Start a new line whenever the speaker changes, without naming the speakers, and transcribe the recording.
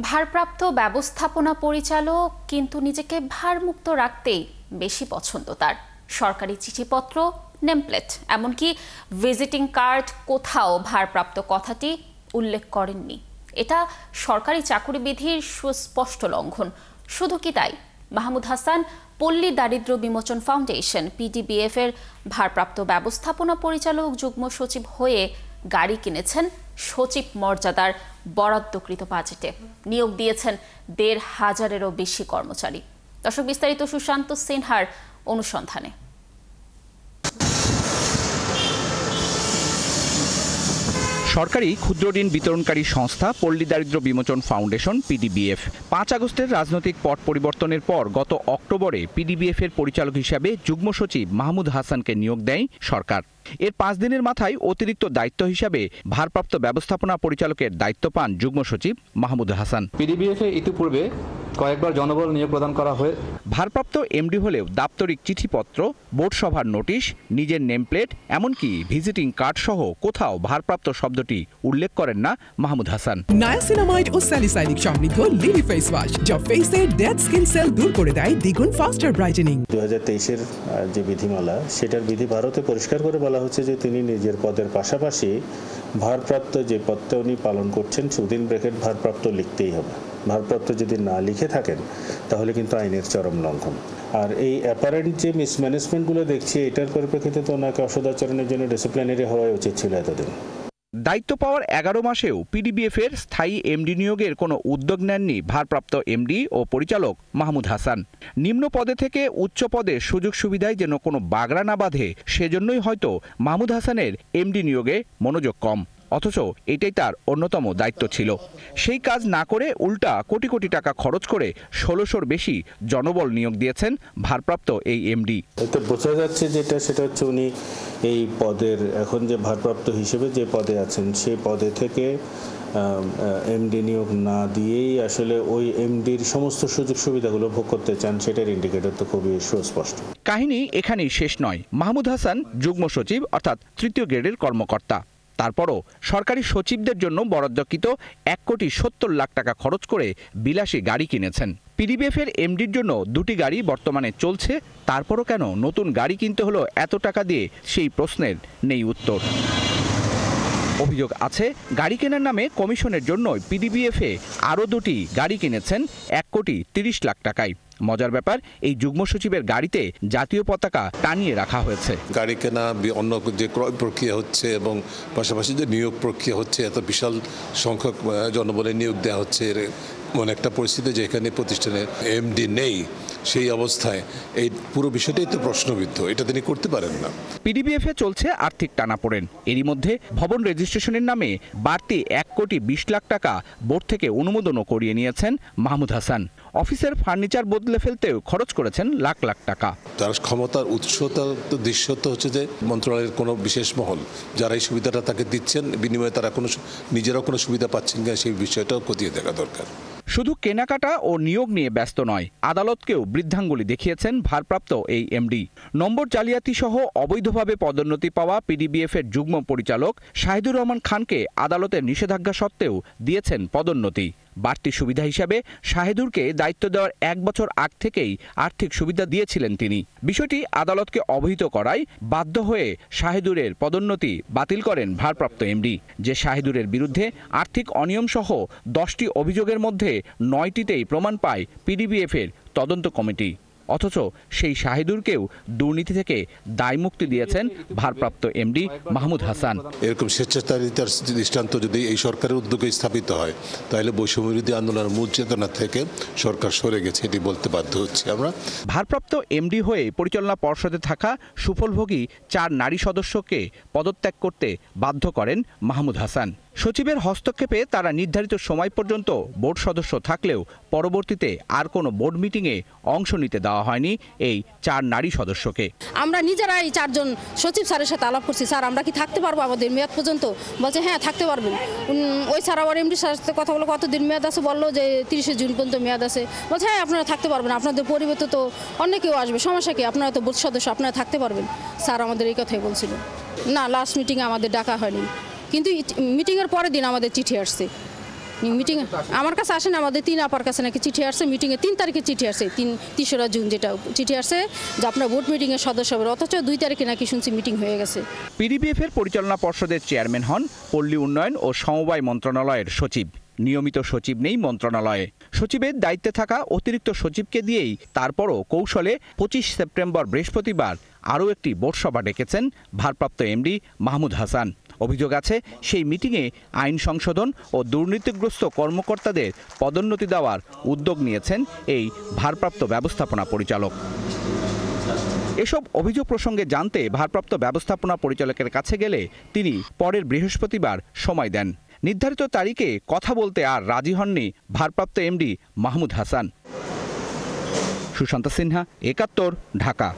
ভারপ্রাপ্ত ব্যবস্থাপনা পরিচালক কিন্তু নিজেকে ভারমুক্ত রাখতেই বেশি পছন্দ তার। সরকারি চিঠিপত্র, নেমপ্লেট, এমনকি ভিজিটিং কার্ড কোথাও ভারপ্রাপ্ত কথাটি উল্লেখ করেননি। এটা সরকারি চাকুরি বিধির সুস্পষ্ট লঙ্ঘন। শুধু কি তাই, মাহমুদ হাসান পল্লী দারিদ্র বিমোচন ফাউন্ডেশন PDBF এর ভারপ্রাপ্ত ব্যবস্থাপনা পরিচালক যুগ্ম সচিব হয়ে গাড়ি কিনেছেন সচিব মর্যাদার বরাদ্দকৃত বাজেটে। নিয়োগ দিয়েছেন ১৫০০-এরও বেশি কর্মচারী। দর্শক, বিস্তারিত সুশান্ত সিনহার অনুসন্ধানে।
সরকারি ক্ষুদ্র ঋণ বিতরণকারী সংস্থা পল্লী দারিদ্র বিমোচন ফাউন্ডেশন PDBF ৫ আগস্টের রাজনৈতিক পট পরিবর্তনের পর গত অক্টোবরে PDBF এর পরিচালক হিসাবে যুগ্ম সচিব মাহমুদ হাসানকে নিয়োগ দেয় সরকার। এর ৫ দিনের মাথায় অতিরিক্ত দায়িত্ব হিসাবে ভারপ্রাপ্ত ব্যবস্থাপনা পরিচালকের দায়িত্ব পান যুগ্ম সচিব মাহমুদ হাসান।
PDBF এ ইতিপূর্বে কয়েকবার জনবল নিয়োগ প্রদান করা হয়।
ভারপ্রাপ্ত এমডি হলেও দাপ্তরিক চিঠিপত্র, বোর্ড সভার নোটিশ, নিজের নেমপ্লেট, এমনকি ভিজিটিং কার্ড সহ কোথাও ভারপ্রাপ্ত শব্দটি উল্লেখ করেন না মাহমুদ হাসান।
নায়াসিনামাইড ও স্যালিসাইলিক সমৃদ্ধ লিলি ফেস ওয়াশ যা ফেসের ডেড স্কিন সেল দূর করে দেয় দ্বিগুণ ফাস্টার ব্রাইটেনিং।
2023-এর যে বিধিমালা, সেটার বিধি ভারতে পরিষ্কার করে বলা হচ্ছে যে তিনি নিজের পদের পাশাপাশি ভারপ্রাপ্ত যে পদটা উনি পালন করছেন উইদিন ব্র্যাকেট ভারপ্রাপ্ত লিখতেই হবে। ভারপ্রাপ্ত যদি না লিখে থাকেন তাহলে কিন্তু আইনের চরম লঙ্ঘন। আর এই অ্যাপারেন্ট যে মিসম্যানেজমেন্টগুলো দেখছি, এটার পরিপ্রেক্ষিতে তো ওনাকে অসদাচরণের জন্য ডিসিপ্লিনারি হওয়া উচিত ছিল এতদিন।
দায়িত্ব পাওয়ার 11 মাসেও PDBF এর স্থায়ী এমডি নিয়োগের কোনো উদ্যোগ নেননি ভারপ্রাপ্ত এমডি ও পরিচালক মাহমুদ হাসান। নিম্ন পদে থেকে উচ্চ পদে সুযোগ সুবিধায় যেন কোনো বাগড়া না বাঁধে, সেজন্যই হয়তো মাহমুদ হাসানের এমডি নিয়োগে মনোযোগ কম। অথচ এটাই তার অন্যতম দায়িত্ব ছিল। সেই কাজ না করে উল্টা কোটি কোটি টাকা খরচ করে ১৬০০-র বেশি জনবল নিয়োগ দিয়েছেন ভারপ্রাপ্ত এই এমডি।
এতে বোঝা যাচ্ছে সেটা হচ্ছে উনি এই পদের এখন যে ভারপ্রাপ্ত হিসেবে যে পদে আছেন, সেই পদে থেকে এমডি নিয়োগ না দিয়েই আসলে ওই এমডির সমস্ত সুযোগ সুবিধাগুলো ভোগ করতে চান, সেটার ইন্ডিকেটর তো খুবই সুস্পষ্ট।
কাহিনী এখানেই শেষ নয়। মাহমুদ হাসান যুগ্ম সচিব অর্থাৎ ৩য় গ্রেডের কর্মকর্তা। তারপরও সরকারি সচিবদের জন্য বরাদ্দকৃত ১,৭০,০০,০০০ টাকা খরচ করে বিলাসী গাড়ি কিনেছেন। PDBF এর এমডির জন্য 2টি গাড়ি বর্তমানে চলছে, তারপরও কেন নতুন গাড়ি কিনতে হলো এত টাকা দিয়ে, সেই প্রশ্নের নেই উত্তর। অভিযোগ আছে, গাড়ি কেনার নামে কমিশনের জন্য PDBF এ আরও 2টি গাড়ি কিনেছেন ১,৩০,০০,০০০ টাকায়। মজার ব্যাপার, এই যুগ্ম সচিবের গাড়িতে জাতীয় পতাকা টানিয়ে রাখা হয়েছে।
গাড়ি কেনা, অন্য যে ক্রয় প্রক্রিয়া হচ্ছে এবং পাশাপাশি যে নিয়োগ প্রক্রিয়া হচ্ছে, এত বিশাল সংখ্যক জনবলের নিয়োগ দেওয়া হচ্ছে এমন একটা পরিস্থিতি যেখানে প্রতিষ্ঠানের এমডি নেই, সেই অবস্থায় এই পুরো বিষয়টাই তো প্রশ্নবিদ্ধ। এটা তিনি করতে পারেন না।
PDBF এ চলছে আর্থিক টানাপোড়েন। এরই মধ্যে ভবন রেজিস্ট্রেশনের নামে বাড়তি ১,২০,০০,০০০ টাকা বোর্ড থেকে অনুমোদনও করিয়ে নিয়েছেন মাহমুদ হাসান। অফিসের ফার্নিচার বদলে ফেলতেও খরচ করেছেন লাখ লাখ টাকা।
তার ক্ষমতার উৎসতা তো দৃশ্যত হচ্ছে যে মন্ত্রণালয়ের কোনো বিশেষ মহল যারা এই সুবিধাটা তাকে দিচ্ছেন, বিনিময়ে তারা নিজেরাও কোনো সুবিধা পাচ্ছেন কিনা সেই বিষয়টাও খতিয়ে দেখা দরকার।
শুধু কেনাকাটা ও নিয়োগ নিয়ে ব্যস্ত নয়, আদালতকেও বৃদ্ধাঙ্গুলি দেখিয়েছেন ভারপ্রাপ্ত এই এমডি। নম্বর জালিয়াতি সহ অবৈধভাবে পদোন্নতি পাওয়া PDBF এর যুগ্ম পরিচালক শাহিদুর রহমান খানকে আদালতের নিষেধাজ্ঞা সত্ত্বেও দিয়েছেন পদোন্নতি। বাড়তি সুবিধা হিসাবে শাহিদুরকে দায়িত্ব দেওয়ার 1 বছর আগ থেকেই আর্থিক সুবিধা দিয়েছিলেন তিনি। বিষয়টি আদালতকে অবহিত করায় বাধ্য হয়ে শাহিদুরের পদোন্নতি বাতিল করেন ভারপ্রাপ্ত এমডি। যে শাহিদুরের বিরুদ্ধে আর্থিক অনিয়ম সহ 10টি অভিযোগের মধ্যে 9টিতেই প্রমাণ পায় PDBF এর তদন্ত কমিটি। অথচ সেই শাহিদুরকেও দুর্নীতি থেকে দায়মুক্তি দিয়েছেন ভারপ্রাপ্ত এমডি মাহমুদ হাসান।
এরকম স্বেচ্ছাচারিতার দৃষ্টান্ত যদি এই সরকারের উদ্যোগে স্থাপিত হয়, তাহলে বৈষম্যবিরোধী আন্দোলনের মূল চেতনা থেকে সরকার সরে গেছে, এটি বলতে বাধ্য হচ্ছে আমরা।
ভারপ্রাপ্ত এমডি হয়ে পরিচালনা পর্ষদে থাকা সুফলভোগী 4 নারী সদস্যকে পদত্যাগ করতে বাধ্য করেন মাহমুদ হাসান। সচিবের হস্তক্ষেপে তারা নির্ধারিত সময় পর্যন্ত বোর্ড সদস্য থাকলেও পরবর্তীতে আর কোনো বোর্ড মিটিংয়ে অংশ নিতে দেওয়া হয়নি এই 4 নারী সদস্যকে।
আমরা নিজেরা এই 4 জন সচিব স্যারের সাথে আলাপ করছি, স্যার আমরা কি থাকতে পারবো আমাদের মেয়াদ পর্যন্ত? বলছে হ্যাঁ থাকতে পারবেন। ওই স্যার আবার এমডি স্যারের সাথে কথা বলে কতদিন মেয়াদ আছে, বললো যে 30শে জুন পর্যন্ত মেয়াদ আছে। বলছে হ্যাঁ আপনারা থাকতে পারবেন, আপনাদের পরিবর্তে তো অন্য কেউ আসবে, সমস্যা কি, আপনারা তো বোর্ড সদস্য, আপনারা থাকতে পারবেন। স্যার আমাদের এই কথাই বলছিল। না, লাস্ট মিটিংয়ে আমাদের ডাকা হয়নি, কিন্তু মিটিংয়ের পরের দিন আমাদের চিঠি আসছে মিটিং আমার কাছে আসেন, আমাদের 3 আপার কাছে নাকি চিঠি আসছে, মিটিংয়ে 3 তারিখে চিঠি আসছে, 3রা জুন যেটা চিঠি আসছে যে আপনার বোর্ড মিটিংয়ের সদস্য হবে, অথচ 2 তারিখে নাকি শুনছি মিটিং হয়ে গেছে।
পিডিবিএফ এর পরিচালনা পর্ষদের চেয়ারম্যান হন পল্লী উন্নয়ন ও সমবায় মন্ত্রণালয়ের সচিব। নিয়মিত সচিব নেই মন্ত্রণালয়ে। সচিবের দায়িত্বে থাকা অতিরিক্ত সচিবকে দিয়েই তারপরও কৌশলে 25 সেপ্টেম্বর বৃহস্পতিবার আরও একটি বোর্ড সভা ডেকেছেন ভারপ্রাপ্ত এমডি মাহমুদ হাসান। অভিযোগ আছে সেই মিটিংয়ে আইন সংশোধন ও দুর্নীতিগ্রস্ত কর্মকর্তাদের পদোন্নতি দেওয়ার উদ্যোগ নিয়েছেন এই ভারপ্রাপ্ত ব্যবস্থাপনা পরিচালক। এসব অভিযোগ প্রসঙ্গে জানতে ভারপ্রাপ্ত ব্যবস্থাপনা পরিচালকের কাছে গেলে তিনি পরের বৃহস্পতিবার সময় দেন। নির্ধারিত তারিখে কথা বলতে আর রাজি হননি ভারপ্রাপ্ত এমডি মাহমুদ হাসান। সুশান্ত সিনহা, ৭১, ঢাকা।